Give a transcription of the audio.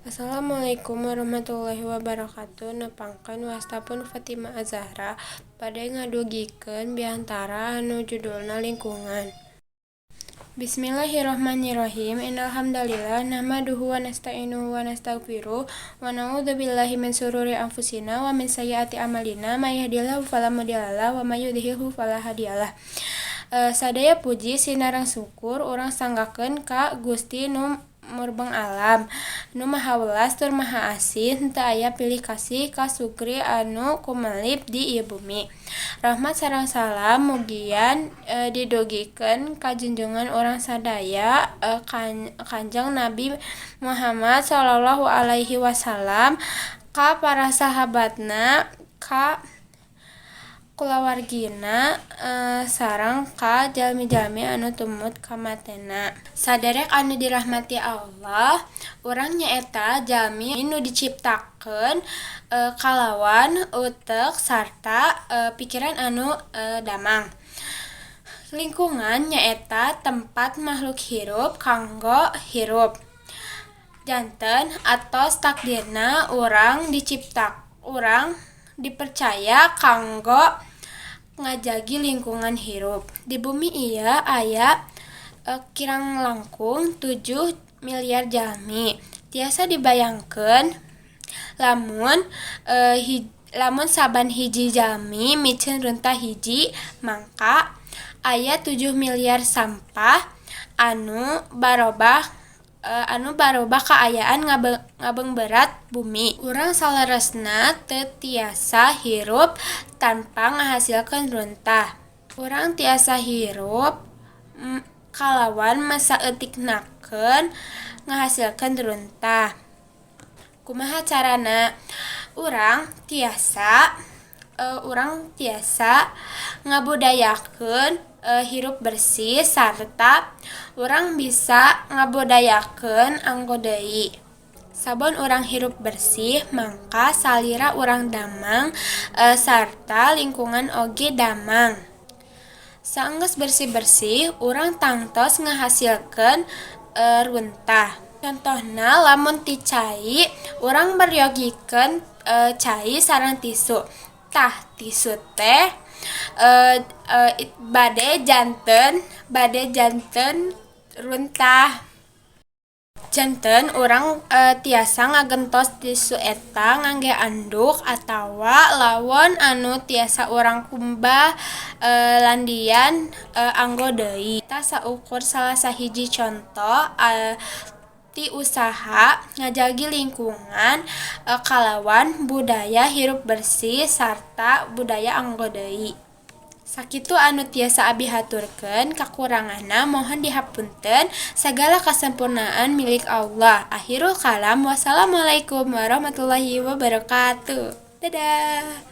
Assalamualaikum warahmatullahi wabarakatuh. Nepangkeun wastapun Fatimah Az-Zahra bade ngadugikeun biantara anu judulna lingkungan. Bismillahirrahmanirrahim. Innal hamdalillah nahmaduhu wa nasta'inuhu wa nastaghfiruh wa na'udzubillahi min shururi anfusina wa min sayyiati a'malina may yahdihillahu fala mudhillalah wa may yudhlilhu fala hadiyalah. Sadaya puji sinareng syukur urang sanggakeun ka Gusti nu murbeng alam, nu maha welas tur maha asih, henteu aya pilih kasih ka sukri anu kumelip di ieu bumi. Rahmat sareng salam mugian didugikeun ka junjungan urang sadaya Kanjeng Nabi Muhammad sallallahu alaihi wasallam, ka para sahabatna, ka kulawargina, sareng ka jalmi-jalmi anu tumut ka matena. Saderek anu dirahmati Allah, urang nyaeta jalmi nu diciptakeun kalawan utek sarta pikiran anu damang. Lingkungan nyaeta tempat makhluk hirup kanggo hirup. Janten atos takdirna urang dipercaya kanggo ngajagi lingkungan hirup. Di bumi ieu aya kirang langkung 7 miliar jalmi. Tiasa dibayangkeun lamun saban hiji jalmi micen runtah hiji, mangka aya 7 miliar sampah anu barobah kaayaan ngabeungberat bumi. Urang saleresna teu tiasa hirup tanpa ngahasilkeun runtah. Urang tiasa hirup kalawan masaeutiknakeun ngahasilkeun runtah. Kumaha carana? Urang tiasa ngabudayakeun hirup bersih sarta urang bisa ngabudayakeun anggo deui. Sabon urang hirup bersih, mangka salira urang damang sarta lingkungan oge damang. Saenggeus bersih-bersih, urang tangtos ngahasilkeun runtah. Contohna lamun ti cai, urang baryogikeun cai sareng tisu. Tah tisu teh bade janten runtah. Janten urang tiasa ngagentos tisu eta ngangge anduk atawa lawon anu tiasa urang kumbah landian anggo deui. Eta saukur salah sahiji conto ti usaha ngajagi lingkungan kalawan budaya hirup bersih sarta budaya anggo deui. Sakitu anu tiasa abi haturkeun, kakuranganna mohon dihapunten. Sagala kasempurnaan milik Allah. Akhirul kalam. Wassalamualaikum warahmatullahi wabarakatuh. Dadah.